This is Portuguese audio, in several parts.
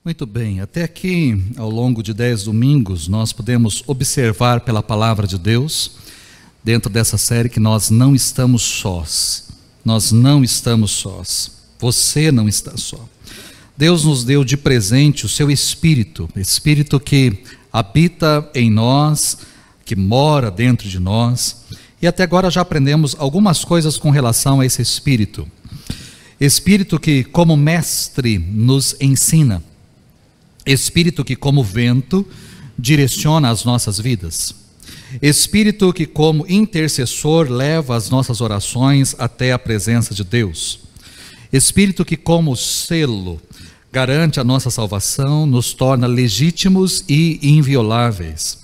Muito bem, até aqui, ao longo de 10 domingos, nós podemos observar pela palavra de Deus, dentro dessa série, que nós não estamos sós. Nós não estamos sós. Você não está só. Deus nos deu de presente o seu Espírito, Espírito que habita em nós, que mora dentro de nós, e até agora já aprendemos algumas coisas com relação a esse Espírito. Espírito que, como mestre, nos ensina. Espírito que, como vento, direciona as nossas vidas. Espírito que, como intercessor, leva as nossas orações até a presença de Deus. Espírito que, como selo, garante a nossa salvação, nos torna legítimos e invioláveis.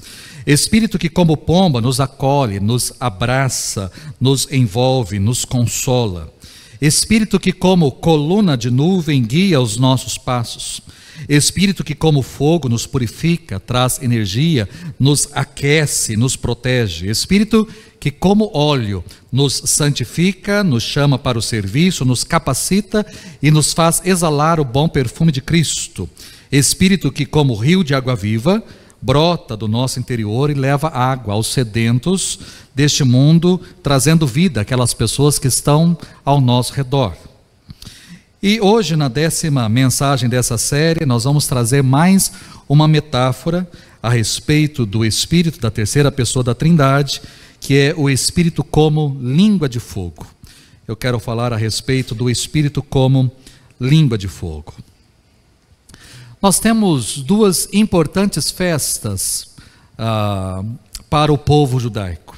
Espírito que, como pomba, nos acolhe, nos abraça, nos envolve, nos consola. Espírito que, como coluna de nuvem, guia os nossos passos. Espírito que, como fogo, nos purifica, traz energia, nos aquece, nos protege. Espírito que, como óleo, nos santifica, nos chama para o serviço, nos capacita e nos faz exalar o bom perfume de Cristo. Espírito que, como rio de água viva, brota do nosso interior e leva água aos sedentos deste mundo, trazendo vida àquelas pessoas que estão ao nosso redor. E hoje, na 10ª mensagem dessa série, nós vamos trazer mais uma metáfora a respeito do Espírito, da terceira pessoa da Trindade, que é o Espírito como língua de fogo. Eu quero falar a respeito do Espírito como língua de fogo. Nós temos duas importantes festas para o povo judaico.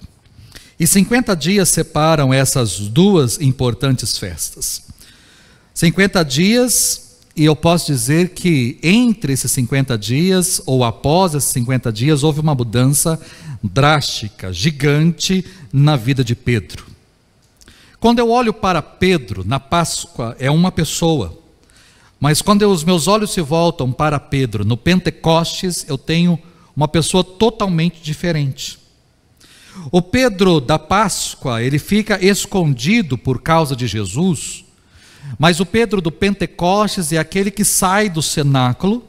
E 50 dias separam essas duas importantes festas. 50 dias, e eu posso dizer que entre esses 50 dias, ou após esses 50 dias, houve uma mudança drástica, gigante na vida de Pedro. Quando eu olho para Pedro, na Páscoa, é uma pessoa. Mas quando os meus olhos se voltam para Pedro, no Pentecostes, eu tenho uma pessoa totalmente diferente. O Pedro da Páscoa, ele fica escondido por causa de Jesus, mas o Pedro do Pentecostes é aquele que sai do cenáculo,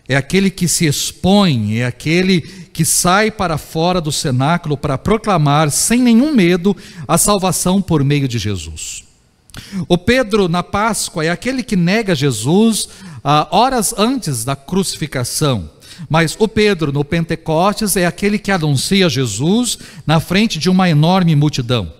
é aquele que se expõe, é aquele que sai para fora do cenáculo para proclamar sem nenhum medo a salvação por meio de Jesus. O Pedro na Páscoa é aquele que nega Jesus horas antes da crucificação, mas o Pedro no Pentecostes é aquele que anuncia Jesus na frente de uma enorme multidão.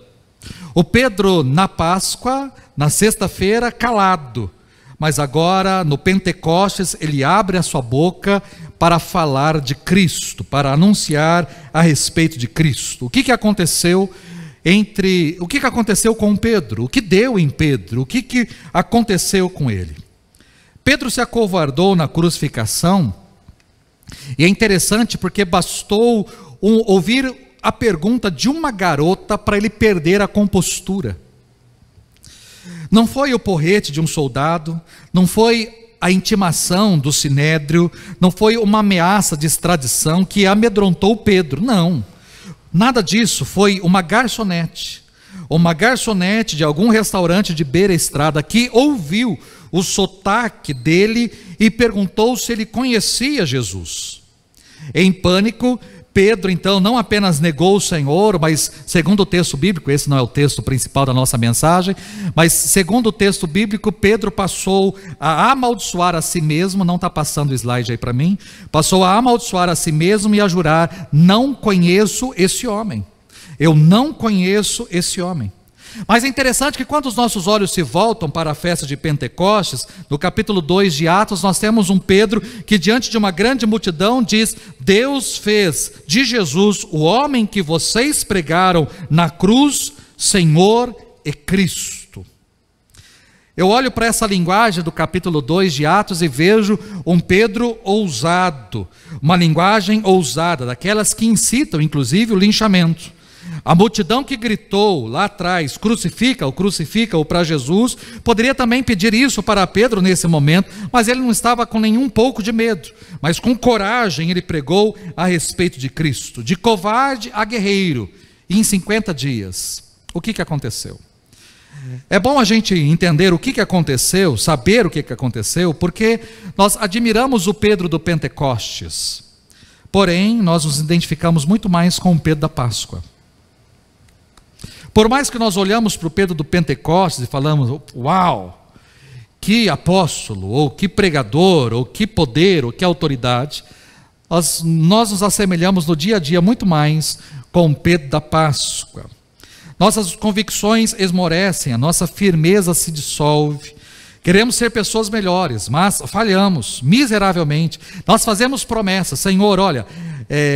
O Pedro na Páscoa, na sexta-feira, calado, mas agora no Pentecostes ele abre a sua boca para falar de Cristo, para anunciar a respeito de Cristo. O que aconteceu com Pedro? O que deu em Pedro? O que aconteceu com ele? Pedro se acovardou na crucificação, e é interessante porque bastou ouvir a pergunta de uma garota para ele perder a compostura. Não foi o porrete de um soldado, não foi a intimação do sinédrio, não foi uma ameaça de extradição que amedrontou Pedro, não. Nada disso, foi uma garçonete de algum restaurante de beira-estrada que ouviu o sotaque dele e perguntou se ele conhecia Jesus. Em pânico, Pedro então não apenas negou o Senhor, mas segundo o texto bíblico, esse não é o texto principal da nossa mensagem, mas segundo o texto bíblico, Pedro passou a amaldiçoar a si mesmo, não está passando o slide aí para mim, passou a amaldiçoar a si mesmo e a jurar: não conheço esse homem, eu não conheço esse homem. Mas é interessante que quando os nossos olhos se voltam para a festa de Pentecostes, no capítulo 2 de Atos, nós temos um Pedro que diante de uma grande multidão diz: Deus fez de Jesus, o homem que vocês pregaram na cruz, Senhor e Cristo. Eu olho para essa linguagem do capítulo 2 de Atos e vejo um Pedro ousado, uma linguagem ousada, daquelas que incitam inclusive o linchamento. A multidão que gritou lá atrás: crucifica-o para Jesus, poderia também pedir isso para Pedro nesse momento, mas ele não estava com nenhum pouco de medo, mas com coragem ele pregou a respeito de Cristo, de covarde a guerreiro, e em 50 dias, o que aconteceu? É bom a gente entender o que aconteceu, saber o que aconteceu, porque nós admiramos o Pedro do Pentecostes, porém nós nos identificamos muito mais com o Pedro da Páscoa. Por mais que nós olhamos para o Pedro do Pentecostes e falamos, uau, que apóstolo, ou que pregador, ou que poder, ou que autoridade, nós nos assemelhamos no dia a dia muito mais com o Pedro da Páscoa. Nossas convicções esmorecem, a nossa firmeza se dissolve. Queremos ser pessoas melhores, mas falhamos miseravelmente. Nós fazemos promessas, Senhor, olha,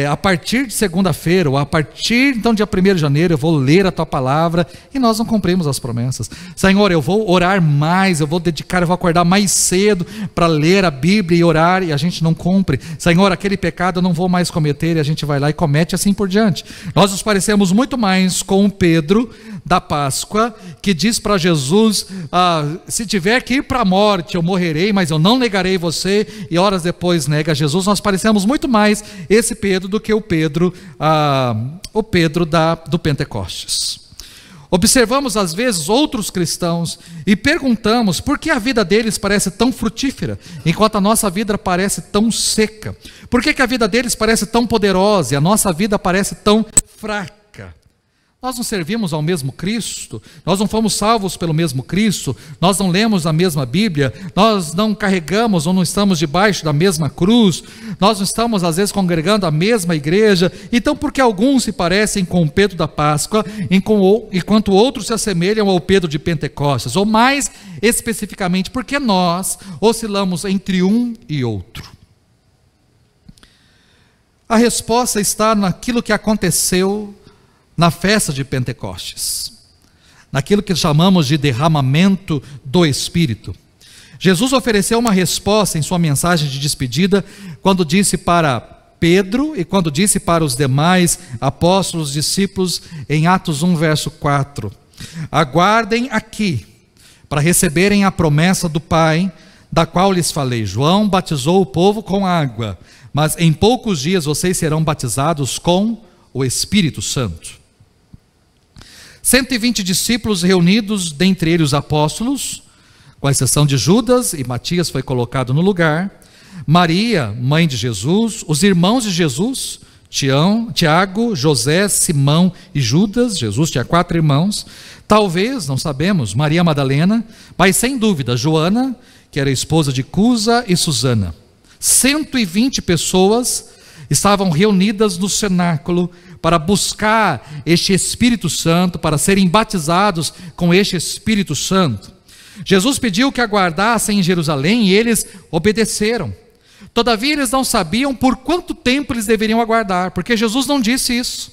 a partir de segunda-feira, ou a partir então dia 1º de janeiro, eu vou ler a Tua palavra, e nós não cumprimos as promessas. Senhor, eu vou orar mais, eu vou acordar mais cedo para ler a Bíblia e orar, e a gente não cumpre. Senhor, aquele pecado eu não vou mais cometer, e a gente vai lá e comete, assim por diante. Nós nos parecemos muito mais com o Pedro da Páscoa, que diz para Jesus, se tiver que ir para a morte, eu morrerei, mas eu não negarei você, e horas depois nega Jesus. Nós parecemos muito mais esse Pedro do que o Pedro do Pentecostes. Observamos às vezes outros cristãos e perguntamos por que a vida deles parece tão frutífera, enquanto a nossa vida parece tão seca. Por que a vida deles parece tão poderosa e a nossa vida parece tão fraca? Nós não servimos ao mesmo Cristo, nós não fomos salvos pelo mesmo Cristo, nós não lemos a mesma Bíblia, nós não carregamos ou não estamos debaixo da mesma cruz, nós não estamos às vezes congregando a mesma igreja. Então por que alguns se parecem com o Pedro da Páscoa, enquanto outros se assemelham ao Pedro de Pentecostes? Ou mais especificamente, por que nós oscilamos entre um e outro? A resposta está naquilo que aconteceu na festa de Pentecostes, naquilo que chamamos de derramamento do Espírito. Jesus ofereceu uma resposta em sua mensagem de despedida, quando disse para Pedro e quando disse para os demais apóstolos, discípulos, em Atos 1, verso 4, aguardem aqui, para receberem a promessa do Pai, da qual lhes falei. João batizou o povo com água, mas em poucos dias vocês serão batizados com o Espírito Santo. 120 discípulos reunidos, dentre eles os apóstolos, com exceção de Judas, e Matias foi colocado no lugar, Maria, mãe de Jesus, os irmãos de Jesus, Tiago, José, Simão e Judas. Jesus tinha 4 irmãos, talvez, não sabemos, Maria Madalena, mas sem dúvida Joana, que era esposa de Cusa e Susana. 120 pessoas estavam reunidas no cenáculo para buscar este Espírito Santo, para serem batizados com este Espírito Santo. Jesus pediu que aguardassem em Jerusalém e eles obedeceram. Todavia eles não sabiam por quanto tempo eles deveriam aguardar, porque Jesus não disse isso.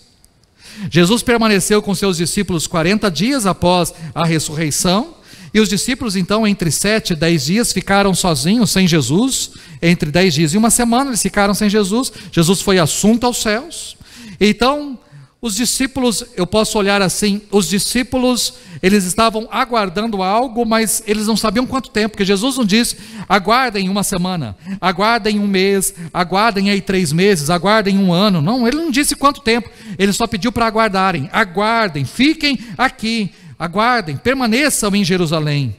Jesus permaneceu com seus discípulos 40 dias após a ressurreição, e os discípulos então entre 7 e 10 dias ficaram sozinhos, sem Jesus. Entre 10 dias e uma semana eles ficaram sem Jesus. Jesus foi assunto aos céus. Então os discípulos, eu posso olhar assim, os discípulos, eles estavam aguardando algo, mas eles não sabiam quanto tempo, porque Jesus não disse, aguardem uma semana, aguardem um mês, aguardem aí 3 meses, aguardem um ano. Não, ele não disse quanto tempo, ele só pediu para aguardarem. Aguardem, fiquem aqui, aguardem, permaneçam em Jerusalém.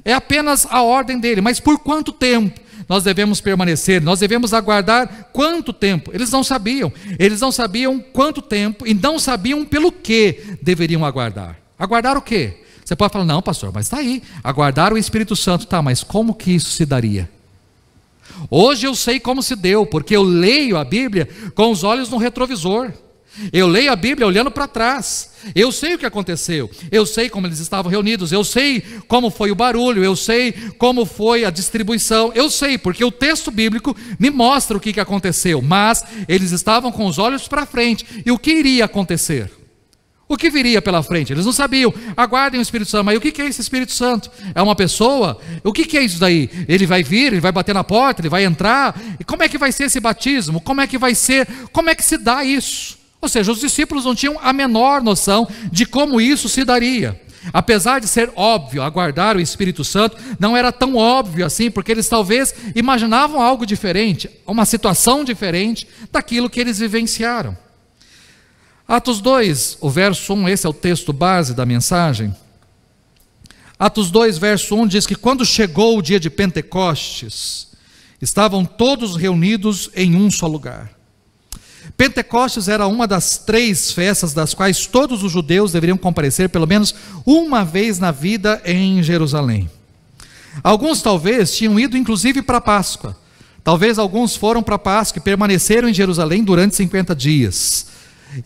É apenas a ordem dele, mas por quanto tempo nós devemos permanecer? Nós devemos aguardar quanto tempo? Eles não sabiam quanto tempo, e não sabiam pelo que deveriam aguardar. Aguardar o quê? Você pode falar, não pastor, mas está aí, aguardar o Espírito Santo, tá, mas como que isso se daria? Hoje eu sei como se deu, porque eu leio a Bíblia com os olhos no retrovisor. Eu leio a Bíblia olhando para trás. Eu sei o que aconteceu, eu sei como eles estavam reunidos, eu sei como foi o barulho, eu sei como foi a distribuição, eu sei, porque o texto bíblico me mostra o que aconteceu. Mas eles estavam com os olhos para frente, e o que iria acontecer? O que viria pela frente? Eles não sabiam. Aguardem o Espírito Santo. Mas o que é esse Espírito Santo? É uma pessoa? O que é isso daí? Ele vai vir, ele vai bater na porta, ele vai entrar? E como é que vai ser esse batismo? Como é que vai ser? Como é que se dá isso? Ou seja, os discípulos não tinham a menor noção de como isso se daria. Apesar de ser óbvio aguardar o Espírito Santo, não era tão óbvio assim, porque eles talvez imaginavam algo diferente, uma situação diferente daquilo que eles vivenciaram. Atos 2, o verso 1, esse é o texto base da mensagem. Atos 2, verso 1 diz que quando chegou o dia de Pentecostes, estavam todos reunidos em um só lugar. Pentecostes era uma das 3 festas das quais todos os judeus deveriam comparecer pelo menos uma vez na vida em Jerusalém. Alguns talvez tinham ido inclusive para a Páscoa. Talvez alguns foram para a Páscoa e permaneceram em Jerusalém durante 50 dias.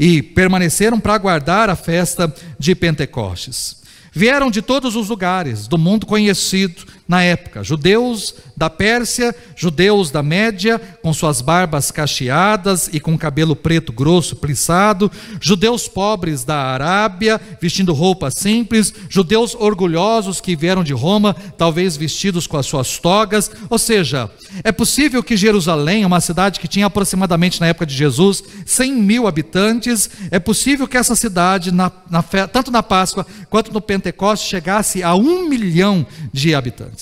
E permaneceram para aguardar a festa de Pentecostes. Vieram de todos os lugares do mundo conhecido na época, judeus da Pérsia, judeus da Média, com suas barbas cacheadas e com cabelo preto grosso, plissado, judeus pobres da Arábia, vestindo roupas simples, judeus orgulhosos que vieram de Roma, talvez vestidos com as suas togas. Ou seja, é possível que Jerusalém, uma cidade que tinha aproximadamente na época de Jesus 100.000 habitantes, é possível que essa cidade, tanto na Páscoa quanto no Pentecostes, chegasse a 1 milhão de habitantes.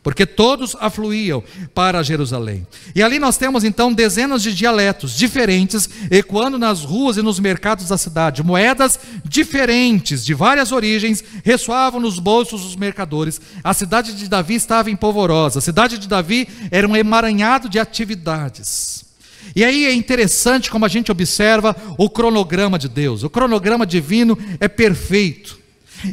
Porque todos afluíam para Jerusalém. E ali nós temos então dezenas de dialetos diferentes ecoando nas ruas e nos mercados da cidade. Moedas diferentes de várias origens ressoavam nos bolsos dos mercadores. A cidade de Davi estava empolvorosa. A cidade de Davi era um emaranhado de atividades. E aí é interessante como a gente observa o cronograma de Deus. O cronograma divino é perfeito.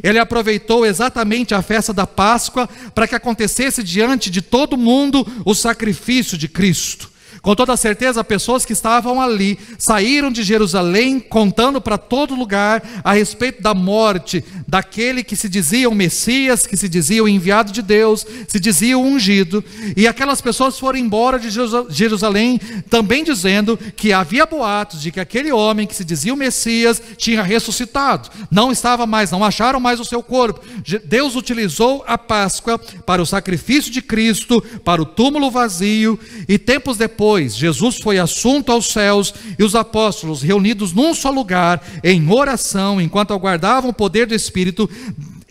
Ele aproveitou exatamente a festa da Páscoa para que acontecesse diante de todo mundo o sacrifício de Cristo. Com toda certeza, pessoas que estavam ali saíram de Jerusalém contando para todo lugar a respeito da morte daquele que se dizia o Messias, que se dizia o enviado de Deus, se dizia o ungido. E aquelas pessoas foram embora de Jerusalém também dizendo que havia boatos de que aquele homem que se dizia o Messias tinha ressuscitado. Não estava mais, não acharam mais o seu corpo. Deus utilizou a Páscoa para o sacrifício de Cristo, para o túmulo vazio, e tempos depois Jesus foi assunto aos céus e os apóstolos reunidos num só lugar em oração, enquanto aguardavam o poder do Espírito,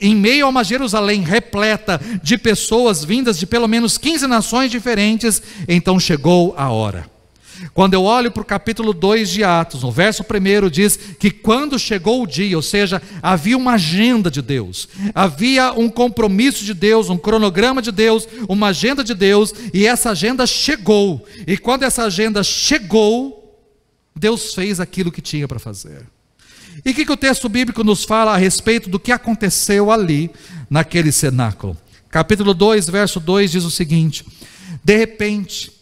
em meio a uma Jerusalém repleta de pessoas vindas de pelo menos 15 nações diferentes. Então chegou a hora. Quando eu olho para o capítulo 2 de Atos, no verso 1 diz que quando chegou o dia, ou seja, havia uma agenda de Deus, havia um compromisso de Deus, um cronograma de Deus, uma agenda de Deus, e essa agenda chegou. E quando essa agenda chegou, Deus fez aquilo que tinha para fazer. E o que o texto bíblico nos fala a respeito do que aconteceu ali, naquele cenáculo? Capítulo 2, verso 2 diz o seguinte: de repente,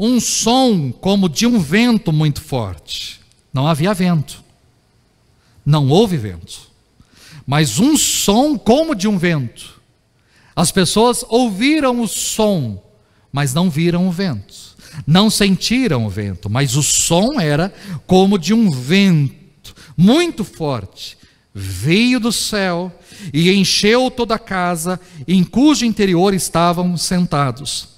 um som como de um vento muito forte. Não havia vento, não houve vento, mas um som como de um vento. As pessoas ouviram o som, mas não viram o vento, não sentiram o vento, mas o som era como de um vento muito forte. Veio do céu e encheu toda a casa, em cujo interior estavam sentados.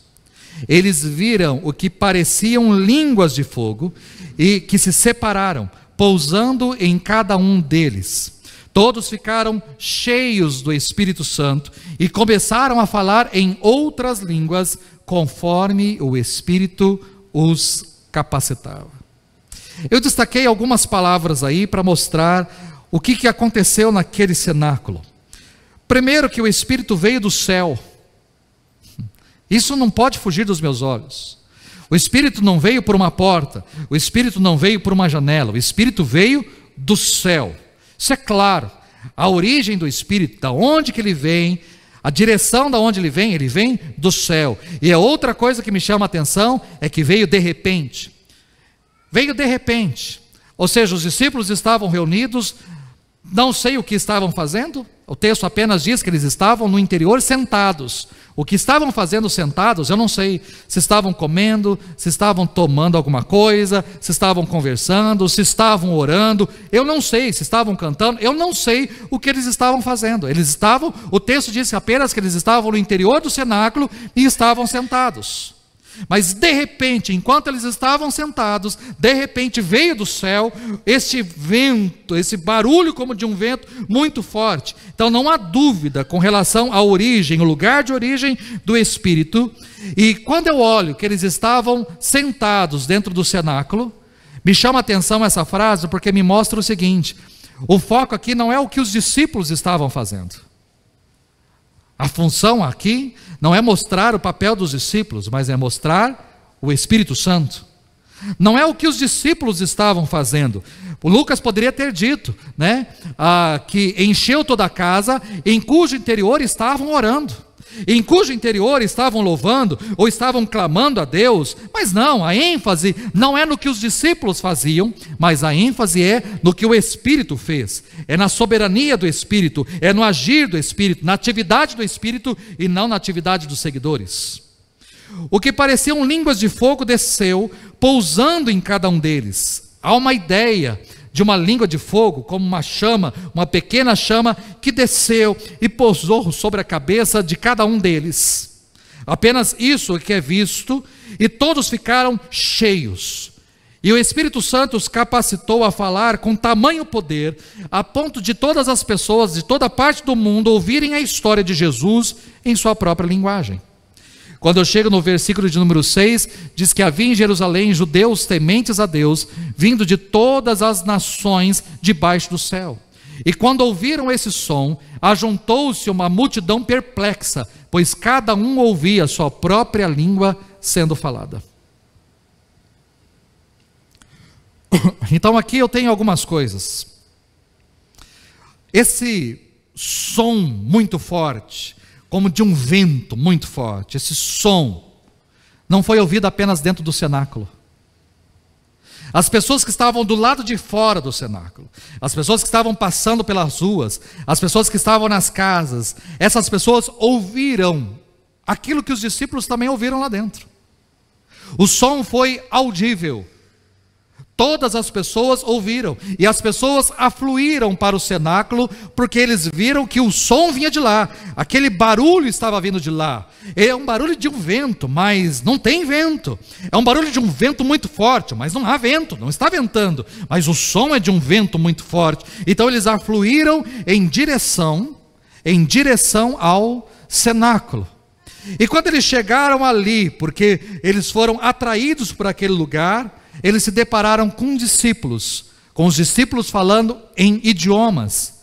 Eles viram o que pareciam línguas de fogo e que se separaram, pousando em cada um deles. Todos ficaram cheios do Espírito Santo e começaram a falar em outras línguas, conforme o Espírito os capacitava. Eu destaquei algumas palavras aí para mostrar o que aconteceu naquele cenáculo. Primeiro, que o Espírito veio do céu. Isso não pode fugir dos meus olhos. O Espírito não veio por uma porta, o Espírito não veio por uma janela, o Espírito veio do céu. Isso é claro. A origem do Espírito, da onde que ele vem, a direção da onde ele vem do céu. E a outra coisa que me chama a atenção é que veio de repente. Veio de repente. Ou seja, os discípulos estavam reunidos, não sei o que estavam fazendo. O texto apenas diz que eles estavam no interior sentados. O que estavam fazendo sentados, eu não sei. Se estavam comendo, se estavam tomando alguma coisa, se estavam conversando, se estavam orando. Eu não sei. Se estavam cantando, eu não sei o que eles estavam fazendo. O texto diz apenas que eles estavam no interior do cenáculo e estavam sentados. Mas de repente, enquanto eles estavam sentados, de repente veio do céu este vento, esse barulho como de um vento muito forte. Então não há dúvida com relação à origem, o lugar de origem do Espírito. E quando eu olho que eles estavam sentados dentro do cenáculo, me chama a atenção essa frase porque me mostra o seguinte: O foco aqui não é o que os discípulos estavam fazendo. A função aqui não é mostrar o papel dos discípulos, mas é mostrar o Espírito Santo. Não é o que os discípulos estavam fazendo. O Lucas poderia ter dito, que encheu toda a casa, em cujo interior estavam orando, em cujo interior estavam louvando, ou estavam clamando a Deus. Mas não, a ênfase não é no que os discípulos faziam, mas a ênfase é no que o Espírito fez. É na soberania do Espírito, é no agir do Espírito, na atividade do Espírito e não na atividade dos seguidores. O que pareciam línguas de fogo desceu, pousando em cada um deles. Há uma ideia de uma língua de fogo, como uma chama, uma pequena chama, que desceu e pousou sobre a cabeça de cada um deles. Apenas isso que é visto, e todos ficaram cheios. E o Espírito Santo os capacitou a falar com tamanho poder, a ponto de todas as pessoas de toda parte do mundo ouvirem a história de Jesus em sua própria linguagem. Quando eu chego no versículo de número 6, diz que havia em Jerusalém judeus tementes a Deus, vindo de todas as nações debaixo do céu. E quando ouviram esse som, ajuntou-se uma multidão perplexa, pois cada um ouvia a sua própria língua sendo falada. Então aqui eu tenho algumas coisas. Esse som muito forte, como de um vento muito forte, esse som não foi ouvido apenas dentro do cenáculo. As pessoas que estavam do lado de fora do cenáculo, as pessoas que estavam passando pelas ruas, as pessoas que estavam nas casas, essas pessoas ouviram aquilo que os discípulos também ouviram lá dentro. O som foi audível. Todas as pessoas ouviram, e as pessoas afluíram para o cenáculo, porque eles viram que o som vinha de lá, aquele barulho estava vindo de lá. É um barulho de um vento, mas não tem vento. É um barulho de um vento muito forte, mas não há vento, não está ventando, mas o som é de um vento muito forte. Então eles afluíram em direção ao cenáculo. E quando eles chegaram ali, porque eles foram atraídos por aquele lugar, eles se depararam com os discípulos falando em idiomas.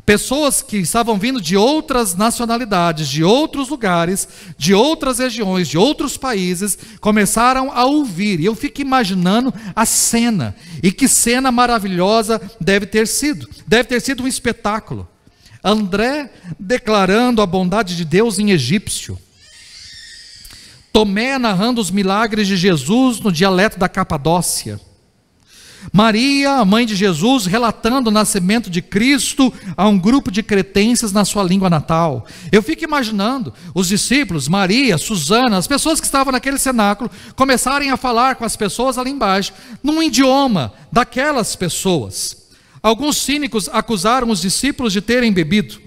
Pessoas que estavam vindo de outras nacionalidades, de outros lugares, de outras regiões, de outros países, começaram a ouvir. E eu fico imaginando a cena. E que cena maravilhosa deve ter sido. Deve ter sido um espetáculo. André declarando a bondade de Deus em egípcio. Tomé narrando os milagres de Jesus no dialeto da Capadócia. Maria, a mãe de Jesus, relatando o nascimento de Cristo a um grupo de cretenses na sua língua natal. Eu fico imaginando os discípulos, Maria, Susana, as pessoas que estavam naquele cenáculo, começarem a falar com as pessoas ali embaixo, num idioma daquelas pessoas. Alguns cínicos acusaram os discípulos de terem bebido.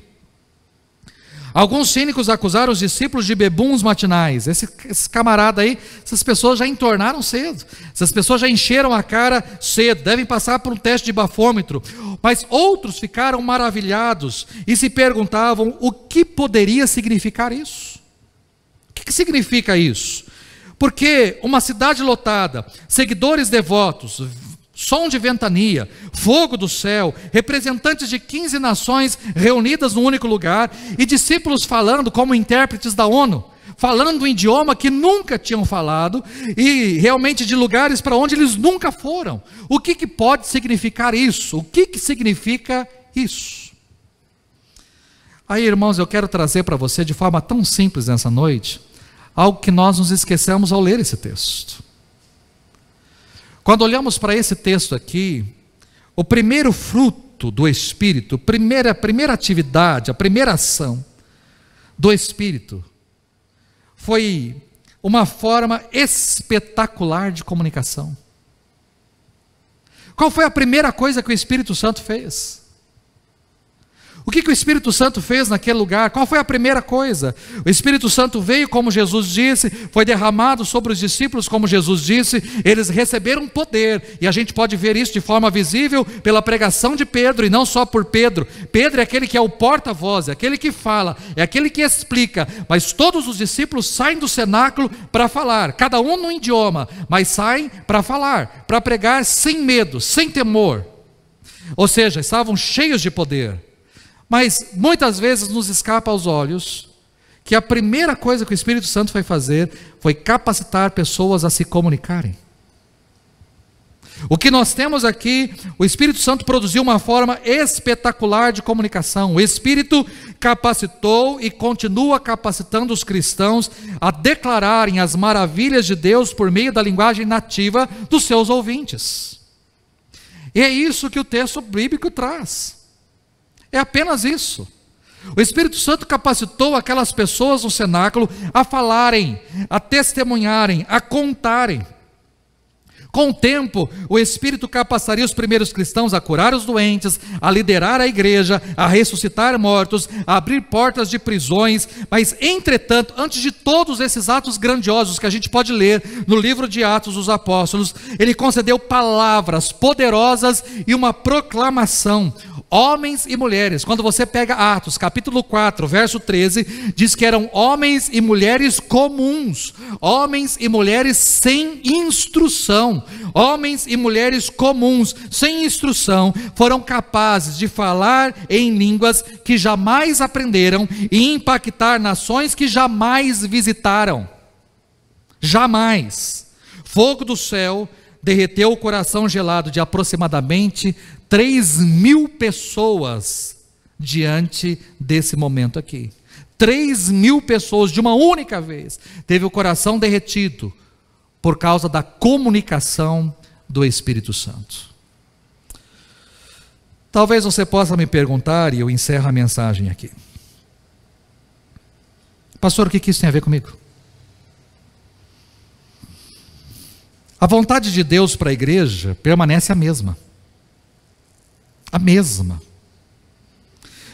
Alguns cínicos acusaram os discípulos de bebuns matinais. Esse camarada aí, essas pessoas já entornaram cedo. Essas pessoas já encheram a cara cedo, devem passar por um teste de bafômetro. Mas outros ficaram maravilhados e se perguntavam o que poderia significar isso. O que significa isso? Porque uma cidade lotada, seguidores devotos, som de ventania, fogo do céu, representantes de 15 nações reunidas num único lugar, e discípulos falando como intérpretes da ONU, falando um idioma que nunca tinham falado, e realmente de lugares para onde eles nunca foram. O que pode significar isso? O que significa isso? Aí, irmãos, eu quero trazer para você de forma tão simples nessa noite, algo que nós nos esquecemos ao ler esse texto. Quando olhamos para esse texto aqui, o primeiro fruto do Espírito, a primeira atividade, a primeira ação do Espírito, foi uma forma espetacular de comunicação. Qual foi a primeira coisa que o Espírito Santo fez? O que o Espírito Santo fez naquele lugar? Qual foi a primeira coisa? O Espírito Santo veio, como Jesus disse, foi derramado sobre os discípulos, como Jesus disse, eles receberam poder, e a gente pode ver isso de forma visível pela pregação de Pedro, e não só por Pedro. Pedro é aquele que é o porta-voz, é aquele que fala, é aquele que explica, mas todos os discípulos saem do cenáculo para falar, cada um num idioma, mas saem para falar, para pregar sem medo, sem temor. ou seja, estavam cheios de poder. Mas muitas vezes nos escapa aos olhos que a primeira coisa que o Espírito Santo foi fazer foi capacitar pessoas a se comunicarem. O que nós temos aqui, o Espírito Santo produziu uma forma espetacular de comunicação. O Espírito capacitou e continua capacitando os cristãos a declararem as maravilhas de Deus por meio da linguagem nativa dos seus ouvintes. E é isso que o texto bíblico traz. É apenas isso. O Espírito Santo capacitou aquelas pessoas no cenáculo a falarem, a testemunharem, a contarem. Com o tempo, o Espírito capacitaria os primeiros cristãos a curar os doentes, a liderar a igreja, a ressuscitar mortos, a abrir portas de prisões. Mas, entretanto, antes de todos esses atos grandiosos que a gente pode ler no livro de Atos dos Apóstolos, ele concedeu palavras poderosas e uma proclamação. Homens e mulheres, quando você pega Atos, capítulo 4, verso 13, diz que eram homens e mulheres comuns, homens e mulheres sem instrução, homens e mulheres comuns, sem instrução, foram capazes de falar em línguas que jamais aprenderam e impactar nações que jamais visitaram. Jamais. Fogo do céu derreteu o coração gelado de aproximadamente 3.000 pessoas diante desse momento aqui. 3.000 pessoas de uma única vez teve o coração derretido por causa da comunicação do Espírito Santo. Talvez você possa me perguntar, e eu encerro a mensagem aqui: pastor, o que isso tem a ver comigo? A vontade de Deus para a igreja permanece a mesma. A mesma.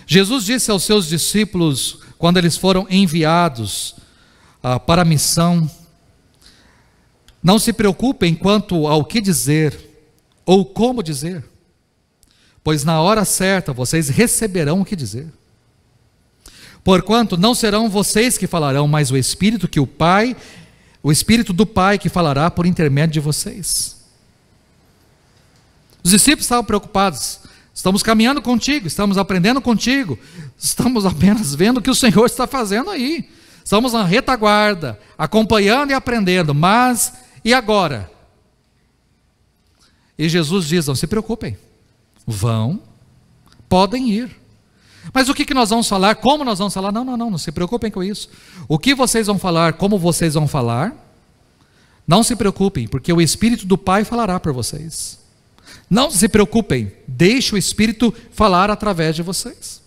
Jesus disse aos seus discípulos, quando eles foram enviados para a missão: não se preocupem quanto ao que dizer ou como dizer, pois na hora certa vocês receberão o que dizer. Porquanto não serão vocês que falarão, mas o Espírito do Pai que falará por intermédio de vocês. Os discípulos estavam preocupados. Estamos caminhando contigo, estamos aprendendo contigo, estamos apenas vendo o que o Senhor está fazendo aí. Estamos na retaguarda, acompanhando e aprendendo, mas e agora? E Jesus diz: não se preocupem, vão, podem ir. Mas o que nós vamos falar? Como nós vamos falar? Não se preocupem com isso. O que vocês vão falar, como vocês vão falar, não se preocupem, porque o Espírito do Pai falará por vocês. Não se preocupem, deixe o Espírito falar através de vocês.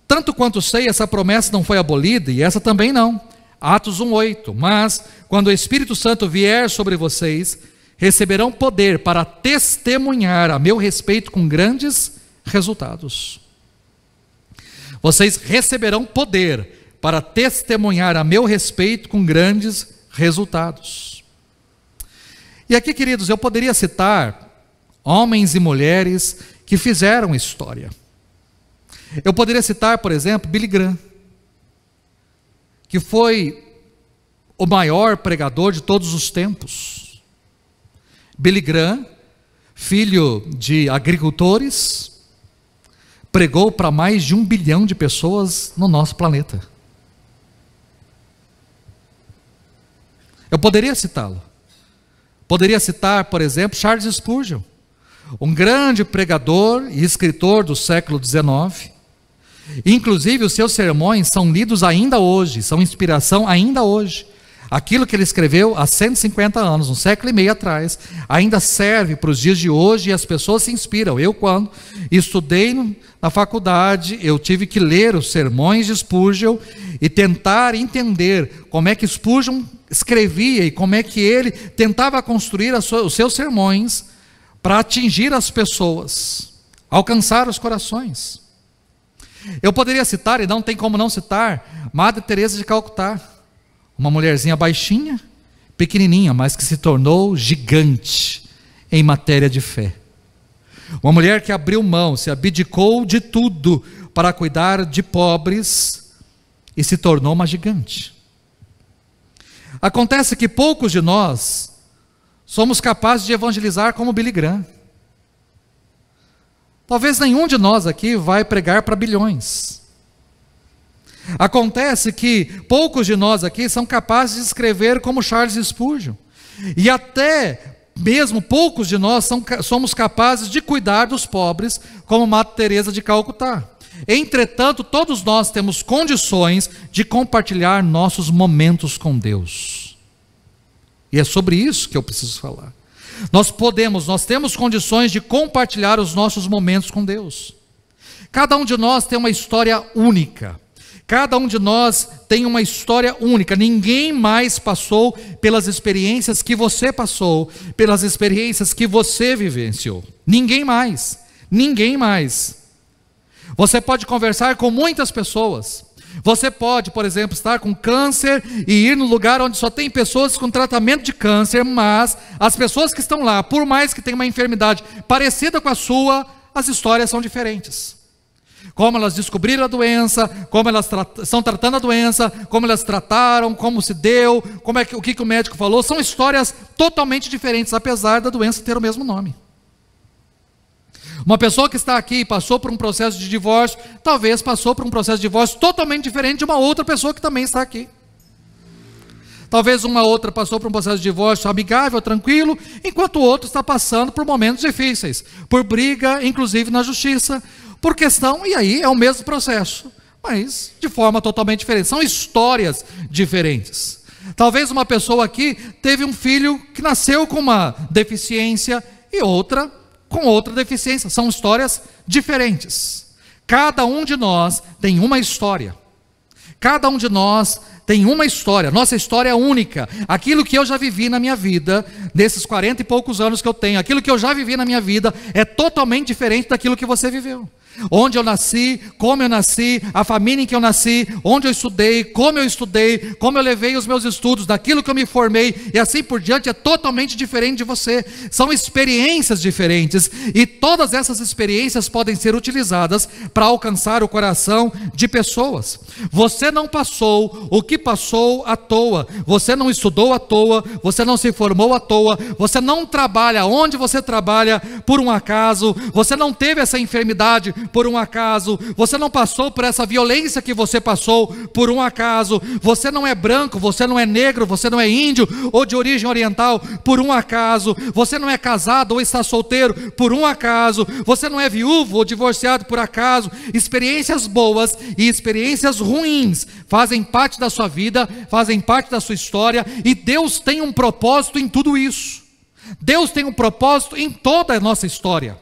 Tanto quanto sei, essa promessa não foi abolida, e essa também não. Atos 1:8, mas quando o Espírito Santo vier sobre vocês, receberão poder para testemunhar a meu respeito com grandes resultados. Vocês receberão poder para testemunhar a meu respeito com grandes resultados. E aqui, queridos, eu poderia citar homens e mulheres que fizeram história. Eu poderia citar, por exemplo, Billy Graham, que foi o maior pregador de todos os tempos. Billy Graham, filho de agricultores, pregou para mais de 1 bilhão de pessoas no nosso planeta. Eu poderia citá-lo. Poderia citar, por exemplo, Charles Spurgeon, um grande pregador e escritor do século XIX. Inclusive, os seus sermões são lidos ainda hoje, são inspiração ainda hoje. Aquilo que ele escreveu há 150 anos, um século e meio atrás, ainda serve para os dias de hoje e as pessoas se inspiram. Eu, quando estudei na faculdade, eu tive que ler os sermões de Spurgeon e tentar entender como é que Spurgeon escrevia e como é que ele tentava construir os seus sermões para atingir as pessoas, alcançar os corações. Eu poderia citar, e não tem como não citar, Madre Teresa de Calcutá, uma mulherzinha baixinha, pequenininha, mas que se tornou gigante em matéria de fé. Uma mulher que abriu mão, se abdicou de tudo para cuidar de pobres e se tornou uma gigante. Acontece que poucos de nós somos capazes de evangelizar como Billy Graham. Talvez nenhum de nós aqui vai pregar para bilhões. Acontece que poucos de nós aqui são capazes de escrever como Charles Spurgeon. E até mesmo poucos de nós somos capazes de cuidar dos pobres, como Madre Teresa de Calcutá. Entretanto, todos nós temos condições de compartilhar nossos momentos com Deus. E é sobre isso que eu preciso falar. Nós temos condições de compartilhar os nossos momentos com Deus. Cada um de nós tem uma história única. Cada um de nós tem uma história única. Ninguém mais passou pelas experiências que você passou, pelas experiências que você vivenciou. Ninguém mais. Ninguém mais. Você pode conversar com muitas pessoas. Você pode, por exemplo, estar com câncer e ir no lugar onde só tem pessoas com tratamento de câncer, mas as pessoas que estão lá, por mais que tenham uma enfermidade parecida com a sua, as histórias são diferentes. Como elas descobriram a doença, como elas estão tratando a doença, como elas trataram, como se deu, o que o médico falou, são histórias totalmente diferentes, apesar da doença ter o mesmo nome. Uma pessoa que está aqui e passou por um processo de divórcio, talvez passou por um processo de divórcio totalmente diferente de uma outra pessoa que também está aqui. Talvez uma outra passou por um processo de divórcio amigável, tranquilo, enquanto o outro está passando por momentos difíceis, por briga, inclusive na justiça, por questão, e aí é o mesmo processo, mas de forma totalmente diferente. São histórias diferentes. Talvez uma pessoa aqui teve um filho que nasceu com uma deficiência e outra com outra deficiência. São histórias diferentes. Cada um de nós tem uma história. Cada um de nós tem uma história. Nossa história é única. Aquilo que eu já vivi na minha vida, nesses 40 e poucos anos que eu tenho, aquilo que eu já vivi na minha vida é totalmente diferente daquilo que você viveu. Onde eu nasci, como eu nasci, a família em que eu nasci, onde eu estudei, como eu levei os meus estudos, daquilo que eu me formei, e assim por diante, é totalmente diferente de você. São experiências diferentes, e todas essas experiências podem ser utilizadas para alcançar o coração de pessoas. Você não passou o que passou à toa, você não estudou à toa, você não se formou à toa, você não trabalha onde você trabalha por um acaso, você não teve essa enfermidade por um acaso, você não passou por essa violência que você passou por um acaso, você não é branco, você não é negro, você não é índio ou de origem oriental por um acaso, você não é casado ou está solteiro por um acaso, você não é viúvo ou divorciado por acaso. Experiências boas e experiências ruins fazem parte da sua vida, fazem parte da sua história, e Deus tem um propósito em tudo isso. Deus tem um propósito em toda a nossa história,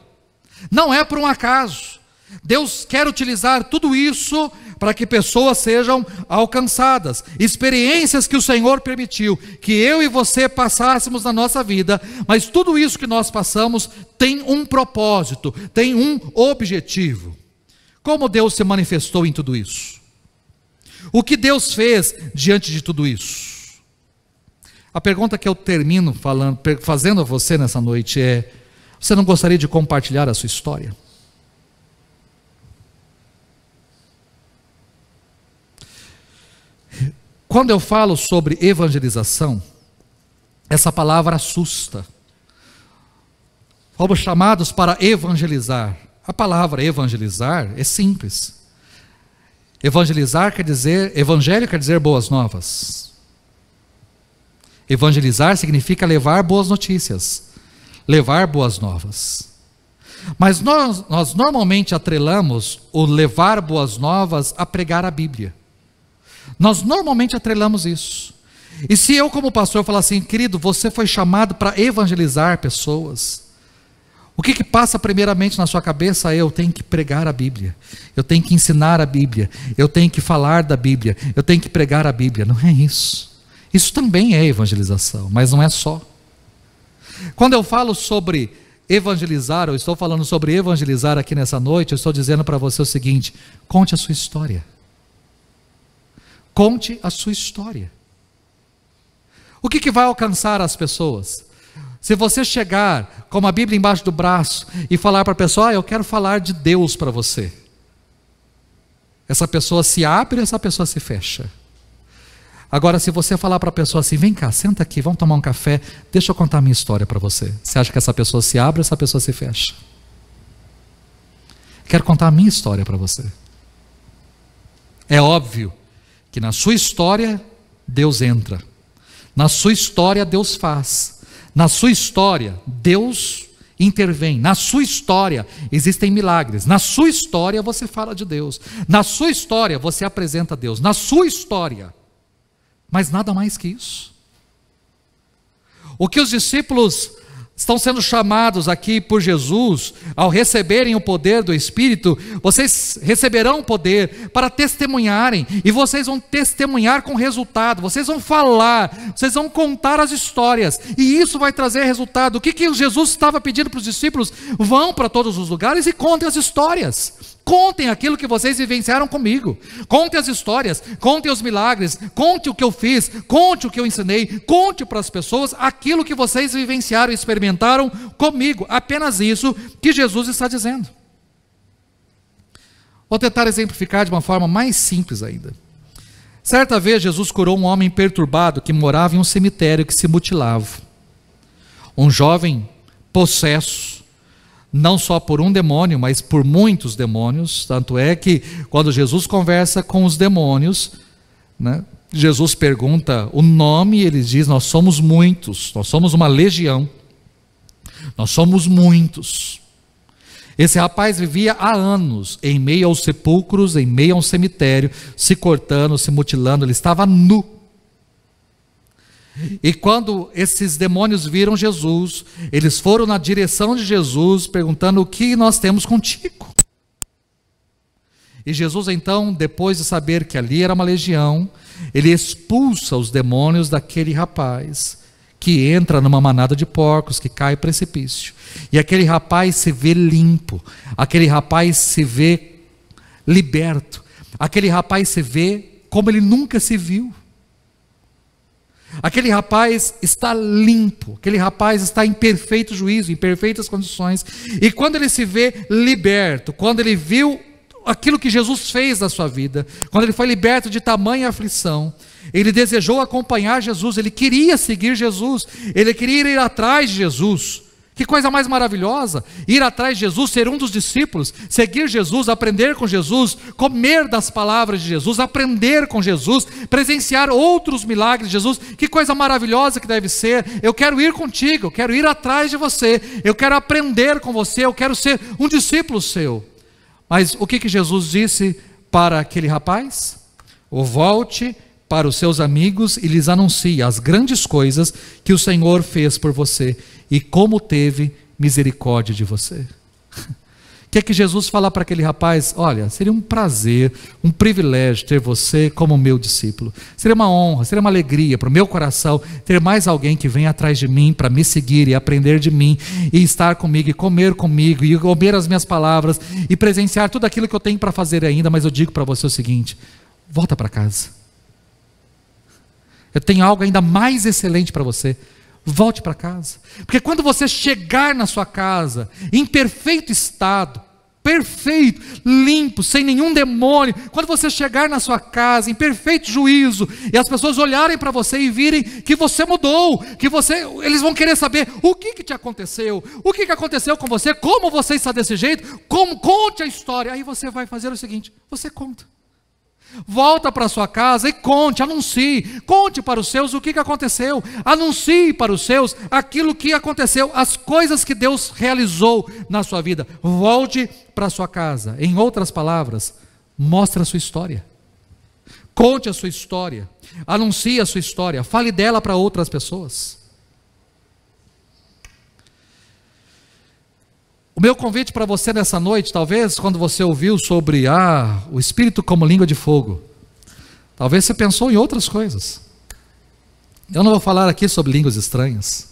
não é por um acaso. Deus quer utilizar tudo isso para que pessoas sejam alcançadas, experiências que o Senhor permitiu que eu e você passássemos na nossa vida, mas tudo isso que nós passamos tem um propósito, tem um objetivo. Como Deus se manifestou em tudo isso? O que Deus fez diante de tudo isso? A pergunta que eu termino fazendo a você nessa noite é: você não gostaria de compartilhar a sua história? Quando eu falo sobre evangelização, essa palavra assusta. Fomos chamados para evangelizar. A palavra evangelizar é simples. Evangelizar quer dizer, evangelho quer dizer boas novas. Evangelizar significa levar boas notícias, levar boas novas. Mas nós normalmente atrelamos o levar boas novas a pregar a Bíblia. Nós normalmente atrelamos isso. E se eu como pastor falar assim: querido, você foi chamado para evangelizar pessoas, o que passa primeiramente na sua cabeça? Eu tenho que pregar a Bíblia, eu tenho que ensinar a Bíblia, eu tenho que falar da Bíblia, eu tenho que pregar a Bíblia. Não é isso. Isso também é evangelização, mas não é só. Quando eu falo sobre evangelizar, eu estou falando sobre evangelizar aqui nessa noite, eu estou dizendo para você o seguinte: conte a sua história. Conte a sua história. O que vai alcançar as pessoas? Se você chegar com uma Bíblia embaixo do braço e falar para a pessoa: eu quero falar de Deus para você, essa pessoa se abre ou essa pessoa se fecha? Agora, se você falar para a pessoa assim: vem cá, senta aqui, vamos tomar um café, deixa eu contar a minha história para você, você acha que essa pessoa se abre ou essa pessoa se fecha? quero contar a minha história para você. É óbvio que na sua história Deus entra, na sua história Deus faz, na sua história Deus intervém, na sua história existem milagres, na sua história você fala de Deus, na sua história você apresenta Deus, na sua história, mas nada mais que isso. O que os discípulos estão sendo chamados aqui por Jesus, ao receberem o poder do Espírito, vocês receberão o poder para testemunharem, e vocês vão testemunhar com resultado, vocês vão falar, vocês vão contar as histórias, e isso vai trazer resultado. O que Jesus estava pedindo para os discípulos? Vão para todos os lugares e contem as histórias. Contem aquilo que vocês vivenciaram comigo, contem as histórias, contem os milagres, conte o que eu fiz, conte o que eu ensinei, conte para as pessoas aquilo que vocês vivenciaram e experimentaram comigo. Apenas isso que Jesus está dizendo. Vou tentar exemplificar de uma forma mais simples ainda. Certa vez Jesus curou um homem perturbado que morava em um cemitério que se mutilava. Um jovem possesso, não só por um demônio, mas por muitos demônios. Tanto é que quando Jesus conversa com os demônios, né, Jesus pergunta o nome e ele diz: nós somos muitos, nós somos uma legião, nós somos muitos. Esse rapaz vivia há anos em meio aos sepulcros, em meio a um cemitério, se cortando, se mutilando, ele estava nu. E quando esses demônios viram Jesus, eles foram na direção de Jesus, perguntando: o que nós temos contigo? E Jesus então, depois de saber que ali era uma legião, ele expulsa os demônios daquele rapaz, que entra numa manada de porcos, que cai precipício. E aquele rapaz se vê limpo, aquele rapaz se vê liberto, aquele rapaz se vê como ele nunca se viu. Aquele rapaz está limpo, aquele rapaz está em perfeito juízo, em perfeitas condições. E quando ele se vê liberto, quando ele viu aquilo que Jesus fez na sua vida, quando ele foi liberto de tamanha aflição, ele desejou acompanhar Jesus, ele queria seguir Jesus, ele queria ir atrás de Jesus. Que coisa mais maravilhosa, ir atrás de Jesus, ser um dos discípulos, seguir Jesus, aprender com Jesus, comer das palavras de Jesus, aprender com Jesus, presenciar outros milagres de Jesus. Que coisa maravilhosa que deve ser. Eu quero ir contigo, eu quero ir atrás de você, eu quero aprender com você, eu quero ser um discípulo seu. Mas o que Jesus disse para aquele rapaz? Volte para os seus amigos e lhes anuncie as grandes coisas que o Senhor fez por você e como teve misericórdia de você. O que é que Jesus fala para aquele rapaz? Olha, seria um prazer, um privilégio ter você como meu discípulo. Seria uma honra, seria uma alegria para o meu coração ter mais alguém que venha atrás de mim para me seguir e aprender de mim e estar comigo e comer comigo e comer as minhas palavras e presenciar tudo aquilo que eu tenho para fazer ainda. Mas eu digo para você o seguinte: volta para casa. Eu tenho algo ainda mais excelente para você. Volte para casa. Porque quando você chegar na sua casa, em perfeito estado, perfeito, limpo, sem nenhum demônio, quando você chegar na sua casa, em perfeito juízo, e as pessoas olharem para você e virem que você mudou, eles vão querer saber o que te aconteceu, o que aconteceu com você, como você está desse jeito, conte a história. Aí você vai fazer o seguinte: você conta. Volta para sua casa e conte, anuncie, conte para os seus o que aconteceu, anuncie para os seus aquilo que aconteceu, as coisas que Deus realizou na sua vida. Volte para sua casa, em outras palavras, mostre a sua história, conte a sua história, anuncie a sua história, fale dela para outras pessoas. O meu convite para você nessa noite, talvez quando você ouviu sobre o Espírito como língua de fogo, talvez você pensou em outras coisas. Eu não vou falar aqui sobre línguas estranhas,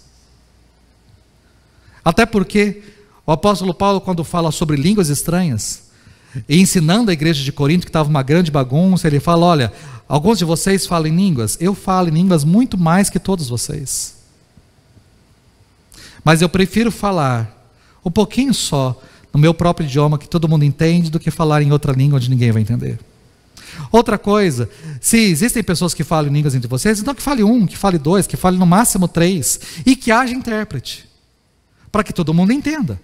até porque o apóstolo Paulo, quando fala sobre línguas estranhas, e ensinando a igreja de Corinto, que estava uma grande bagunça, ele fala: olha, alguns de vocês falam em línguas, eu falo em línguas muito mais que todos vocês, mas eu prefiro falar um pouquinho só no meu próprio idioma, que todo mundo entende, do que falar em outra língua onde ninguém vai entender. Outra coisa, se existem pessoas que falam línguas entre vocês, então que fale um, que fale dois, que fale no máximo 3, e que haja intérprete, para que todo mundo entenda.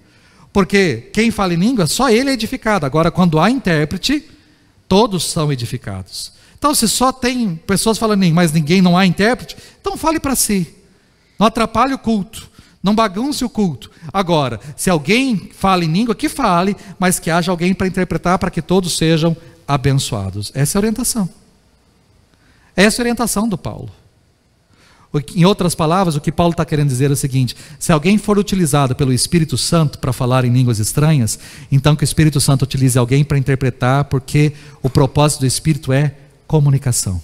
Porque quem fala em língua, só ele é edificado. Agora, quando há intérprete, todos são edificados. Então, se só tem pessoas falando em língua, mas não há intérprete, então fale para si. Não atrapalhe o culto. Não bagunce o culto. Agora, se alguém fala em língua, que fale, mas que haja alguém para interpretar, para que todos sejam abençoados. Essa é a orientação. Essa é a orientação do Paulo. Em outras palavras, o que Paulo está querendo dizer é o seguinte: se alguém for utilizado pelo Espírito Santo para falar em línguas estranhas, então que o Espírito Santo utilize alguém para interpretar, porque o propósito do Espírito é comunicação.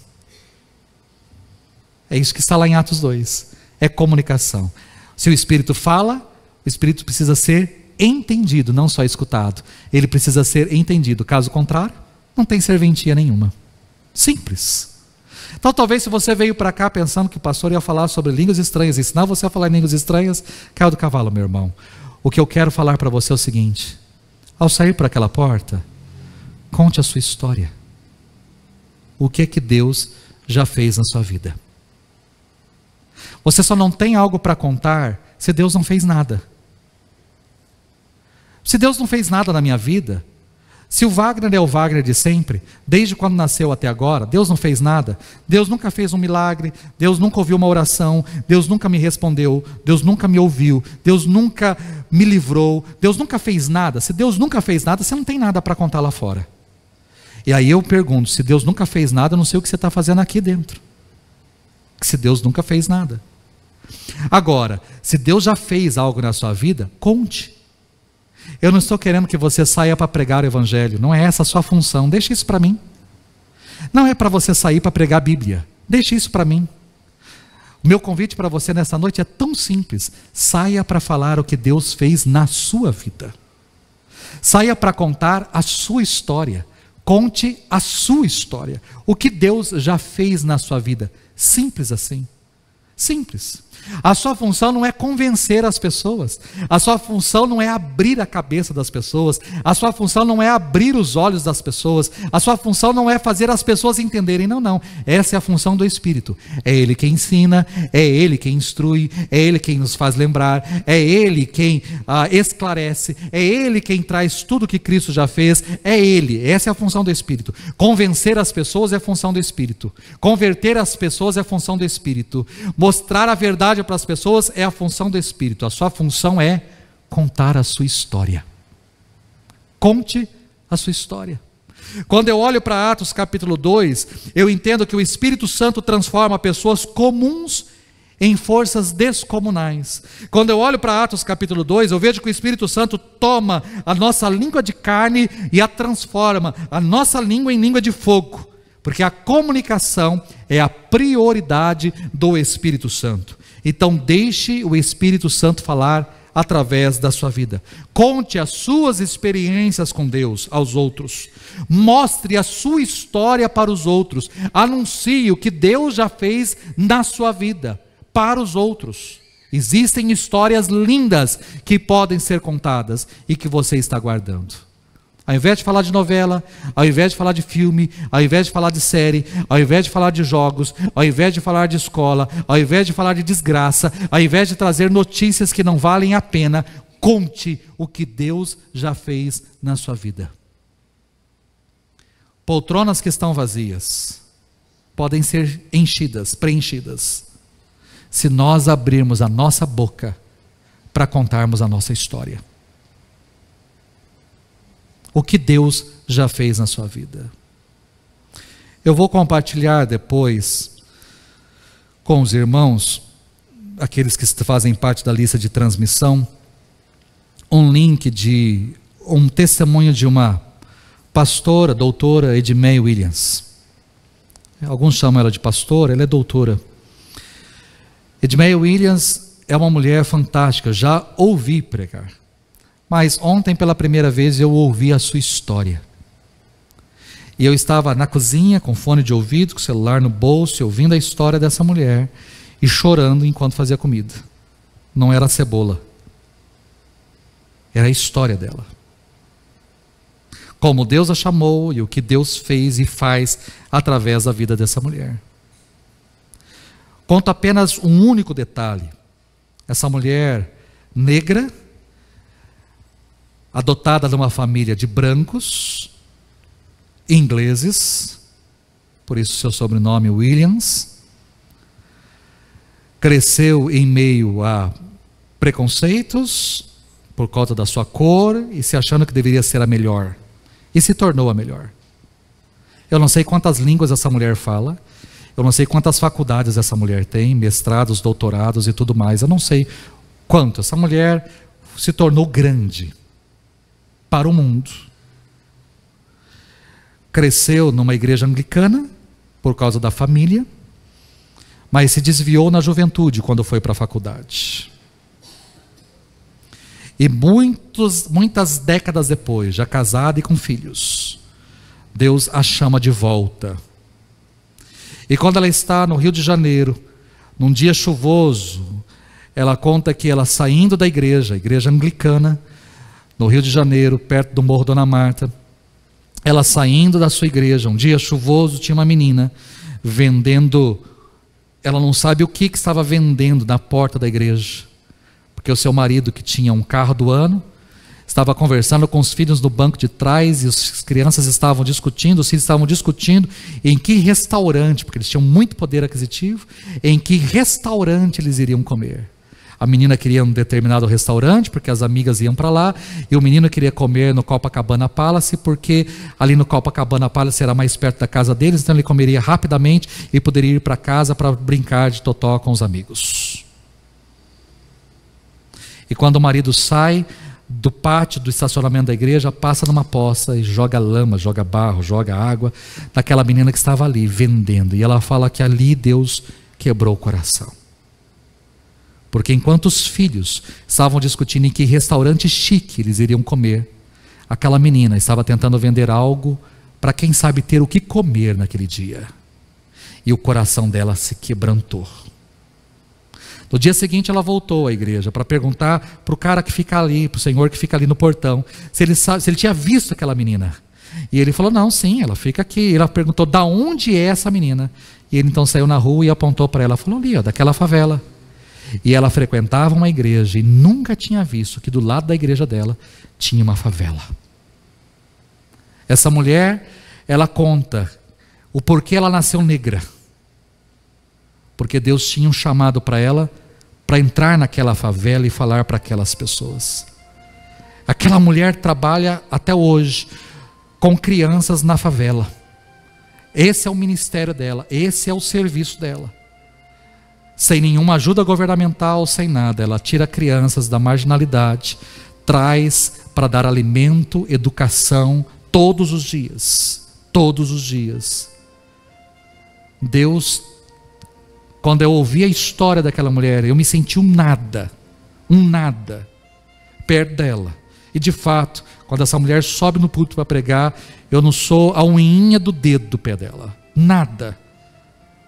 É isso que está lá em Atos 2. É comunicação. Se o Espírito fala, o Espírito precisa ser entendido, não só escutado. Ele precisa ser entendido. Caso contrário, não tem serventia nenhuma. Simples. Então, talvez se você veio para cá pensando que o pastor ia falar sobre línguas estranhas, ensinar você a falar em línguas estranhas, caiu do cavalo, meu irmão. O que eu quero falar para você é o seguinte: ao sair por aquela porta, conte a sua história. O que é que Deus já fez na sua vida? Você só não tem algo para contar se Deus não fez nada. Se Deus não fez nada na minha vida, se o Wagner é o Wagner de sempre, desde quando nasceu até agora, Deus não fez nada, Deus nunca fez um milagre, Deus nunca ouviu uma oração, Deus nunca me respondeu, Deus nunca me ouviu, Deus nunca me livrou, Deus nunca fez nada. Se Deus nunca fez nada, você não tem nada para contar lá fora. E aí eu pergunto: se Deus nunca fez nada, eu não sei o que você está fazendo aqui dentro. Se Deus nunca fez nada. Agora, se Deus já fez algo na sua vida, conte. Eu não estou querendo que você saia para pregar o Evangelho, não é essa a sua função, deixe isso para mim. Não é para você sair para pregar a Bíblia, deixe isso para mim. O meu convite para você nessa noite é tão simples: saia para falar o que Deus fez na sua vida. Saia para contar a sua história. Conte a sua história, o que Deus já fez na sua vida. Simples assim, simples. A sua função não é convencer as pessoas, a sua função não é abrir a cabeça das pessoas, a sua função não é abrir os olhos das pessoas, a sua função não é fazer as pessoas entenderem, não, essa é a função do Espírito. É Ele quem ensina, é Ele quem instrui, é Ele quem nos faz lembrar, é Ele quem esclarece, é Ele quem traz tudo que Cristo já fez, é Ele. Essa é a função do Espírito. Convencer as pessoas é função do Espírito, converter as pessoas é função do Espírito, mostrar a verdade para as pessoas é a função do Espírito. A sua função é contar a sua história. Conte a sua história. Quando eu olho para Atos capítulo 2, eu entendo que o Espírito Santo transforma pessoas comuns em forças descomunais. Quando eu olho para Atos capítulo 2, eu vejo que o Espírito Santo toma a nossa língua de carne e a transforma, a nossa língua em língua de fogo, porque a comunicação é a prioridade do Espírito Santo. Então deixe o Espírito Santo falar através da sua vida. Conte as suas experiências com Deus aos outros. Mostre a sua história para os outros. Anuncie o que Deus já fez na sua vida para os outros. Existem histórias lindas que podem ser contadas e que você está guardando. Ao invés de falar de novela, ao invés de falar de filme, ao invés de falar de série, ao invés de falar de jogos, ao invés de falar de escola, ao invés de falar de desgraça, ao invés de trazer notícias que não valem a pena, conte o que Deus já fez na sua vida. Poltronas que estão vazias podem ser enchidas, preenchidas, se nós abrirmos a nossa boca para contarmos a nossa história. O que Deus já fez na sua vida. Eu vou compartilhar depois com os irmãos, aqueles que fazem parte da lista de transmissão, um link de um testemunho de uma pastora, doutora Edmei Williams. Alguns chamam ela de pastora, ela é doutora. Edmei Williams é uma mulher fantástica, já ouvi pregar. Mas ontem, pela primeira vez, eu ouvi a sua história. E eu estava na cozinha, com fone de ouvido, com o celular no bolso, ouvindo a história dessa mulher e chorando enquanto fazia comida. Não era a cebola. Era a história dela. Como Deus a chamou e o que Deus fez e faz através da vida dessa mulher. Conto apenas um único detalhe. Essa mulher negra, adotada numa família de brancos, ingleses, por isso seu sobrenome Williams. Cresceu em meio a preconceitos por causa da sua cor e se achando que deveria ser a melhor, e se tornou a melhor. Eu não sei quantas línguas essa mulher fala, eu não sei quantas faculdades essa mulher tem, mestrados, doutorados e tudo mais, eu não sei quanto. Essa mulher se tornou grande para o mundo. Cresceu numa igreja anglicana por causa da família, mas se desviou na juventude quando foi para a faculdade. E muitas décadas depois, já casada e com filhos, Deus a chama de volta. E quando ela está no Rio de Janeiro, num dia chuvoso, ela conta que ela saindo da igreja anglicana, no Rio de Janeiro, perto do Morro Dona Marta, ela saindo da sua igreja, um dia chuvoso, tinha uma menina vendendo, ela não sabe o que estava vendendo na porta da igreja, porque o seu marido, que tinha um carro do ano, estava conversando com os filhos no banco de trás, e as crianças estavam discutindo, os filhos estavam discutindo em que restaurante, porque eles tinham muito poder aquisitivo, em que restaurante eles iriam comer. A menina queria um determinado restaurante, porque as amigas iam para lá, e o menino queria comer no Copacabana Palace, porque ali no Copacabana Palace era mais perto da casa deles, então ele comeria rapidamente e poderia ir para casa para brincar de totó com os amigos. E quando o marido sai do pátio do estacionamento da igreja, passa numa poça e joga lama, joga barro, joga água naquela menina que estava ali vendendo, e ela fala que ali Deus quebrou o coração. Porque enquanto os filhos estavam discutindo em que restaurante chique eles iriam comer, aquela menina estava tentando vender algo para quem sabe ter o que comer naquele dia. E o coração dela se quebrantou. No dia seguinte ela voltou à igreja para perguntar para o cara que fica ali, para o senhor que fica ali no portão, se ele tinha visto aquela menina. E ele falou, não, sim, ela fica aqui. E ela perguntou, da onde é essa menina? E ele então saiu na rua e apontou para ela, falou, ali, ó, daquela favela. E ela frequentava uma igreja e nunca tinha visto que do lado da igreja dela tinha uma favela. Essa mulher, ela conta o porquê ela nasceu negra. Porque Deus tinha um chamado para ela, para entrar naquela favela e falar para aquelas pessoas. Aquela mulher trabalha até hoje com crianças na favela. Esse é o ministério dela, esse é o serviço dela. Sem nenhuma ajuda governamental, sem nada, ela tira crianças da marginalidade, traz para dar alimento, educação, todos os dias. Todos os dias. Deus, quando eu ouvi a história daquela mulher, eu me senti um nada, perto dela. E de fato, quando essa mulher sobe no púlpito para pregar, eu não sou a unhinha do dedo do pé dela. Nada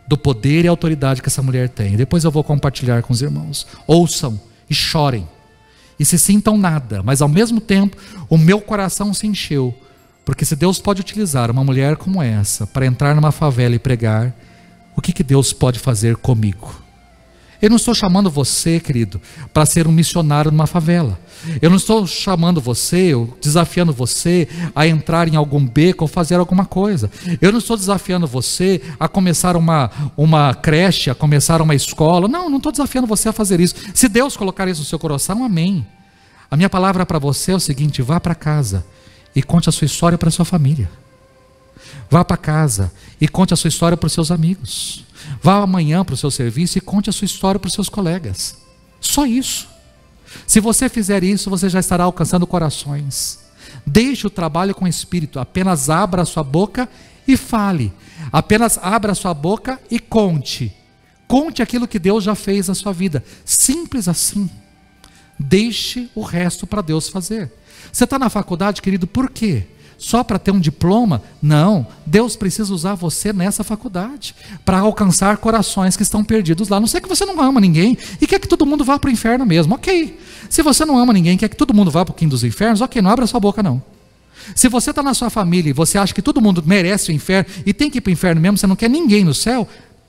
do poder e autoridade que essa mulher tem. Depois eu vou compartilhar com os irmãos. Ouçam e chorem. E se sintam nada, mas ao mesmo tempo o meu coração se encheu. Porque se Deus pode utilizar uma mulher como essa para entrar numa favela e pregar, o que Deus pode fazer comigo? Eu não estou chamando você, querido, para ser um missionário numa favela. Eu não estou chamando você, ou desafiando você a entrar em algum beco ou fazer alguma coisa. Eu não estou desafiando você a começar uma creche, a começar uma escola. Não estou desafiando você a fazer isso. Se Deus colocar isso no seu coração, amém. A minha palavra para você é o seguinte: vá para casa e conte a sua história para a sua família. Vá para casa e conte a sua história para os seus amigos. Vá amanhã para o seu serviço e conte a sua história para os seus colegas. Só isso. Se você fizer isso, você já estará alcançando corações. Deixe o trabalho com o Espírito. Apenas abra a sua boca e fale. Apenas abra a sua boca e conte. Conte aquilo que Deus já fez na sua vida. Simples assim. Deixe o resto para Deus fazer. Você está na faculdade, querido, por quê? Só para ter um diploma? Não, Deus precisa usar você nessa faculdade para alcançar corações que estão perdidos lá. Não sei que você não ama ninguém e quer que todo mundo vá para o inferno mesmo, ok. Se você não ama ninguém, quer que todo mundo vá para o quinto dos infernos, ok, não abra sua boca não. Se você está na sua família e você acha que todo mundo merece o inferno e tem que ir para o inferno mesmo, você não quer ninguém no céu,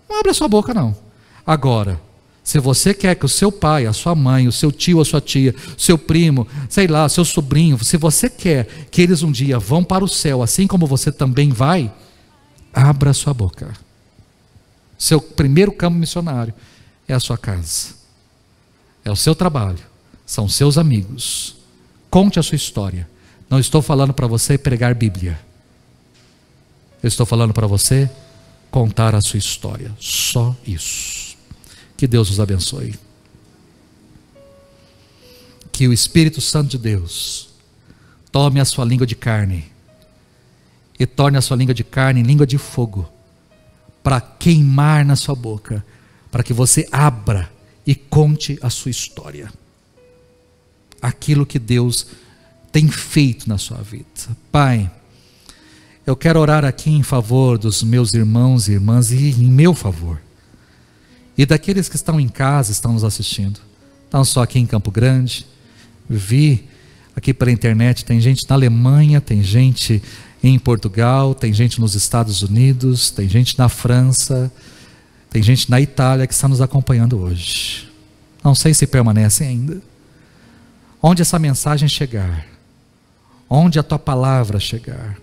não abra sua boca não. Agora, Se você quer que o seu pai, a sua mãe, o seu tio, a sua tia, o seu primo, sei lá, o seu sobrinho, se você quer que eles um dia vão para o céu, assim como você também vai, abra a sua boca. Seu primeiro campo missionário é a sua casa, é o seu trabalho, são seus amigos. Conte a sua história. Não estou falando para você pregar Bíblia. Eu estou falando para você contar a sua história. Só isso. Que Deus os abençoe. Que o Espírito Santo de Deus tome a sua língua de carne e torne a sua língua de carne em língua de fogo, para queimar na sua boca, para que você abra e conte a sua história. Aquilo que Deus tem feito na sua vida. Pai, eu quero orar aqui em favor dos meus irmãos e irmãs e em meu favor. E daqueles que estão em casa, estão nos assistindo. Não só aqui em Campo Grande. Vi aqui pela internet, tem gente na Alemanha, tem gente em Portugal, tem gente nos Estados Unidos, tem gente na França, tem gente na Itália que está nos acompanhando hoje. Não sei se permanecem ainda. Onde essa mensagem chegar, onde a tua palavra chegar,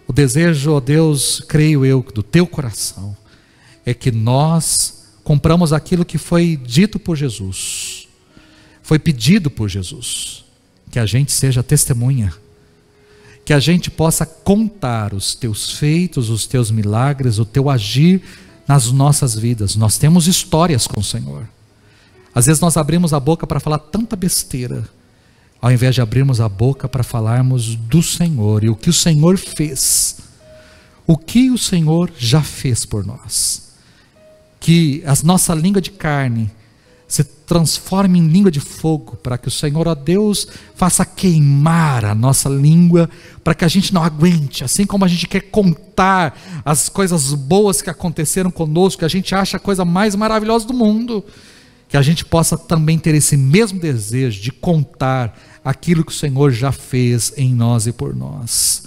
o desejo, ó Deus, creio eu, do teu coração, é que nós compramos aquilo que foi dito por Jesus, foi pedido por Jesus, que a gente seja testemunha, que a gente possa contar os teus feitos, os teus milagres, o teu agir nas nossas vidas. Nós temos histórias com o Senhor. Às vezes nós abrimos a boca para falar tanta besteira, ao invés de abrirmos a boca para falarmos do Senhor e o que o Senhor fez, o que o Senhor já fez por nós. Que a nossa língua de carne se transforme em língua de fogo, para que o Senhor, ó Deus, faça queimar a nossa língua, para que a gente não aguente, assim como a gente quer contar as coisas boas que aconteceram conosco, que a gente acha a coisa mais maravilhosa do mundo, que a gente possa também ter esse mesmo desejo de contar aquilo que o Senhor já fez em nós e por nós.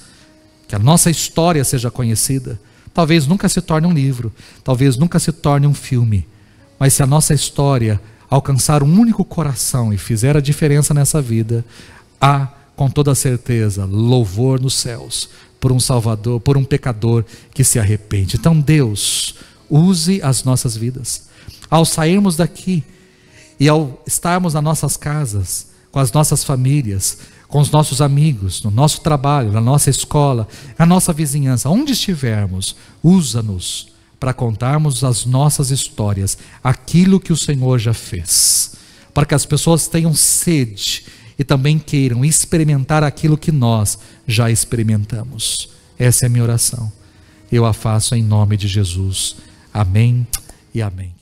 Que a nossa história seja conhecida. Talvez nunca se torne um livro, talvez nunca se torne um filme, mas se a nossa história alcançar um único coração e fizer a diferença nessa vida, há com toda certeza louvor nos céus por um Salvador, por um pecador que se arrepende. Então Deus, use as nossas vidas. Ao sairmos daqui e ao estarmos nas nossas casas, com as nossas famílias, com os nossos amigos, no nosso trabalho, na nossa escola, na nossa vizinhança, onde estivermos, usa-nos para contarmos as nossas histórias, aquilo que o Senhor já fez, para que as pessoas tenham sede e também queiram experimentar aquilo que nós já experimentamos. Essa é a minha oração. Eu a faço em nome de Jesus. Amém e amém.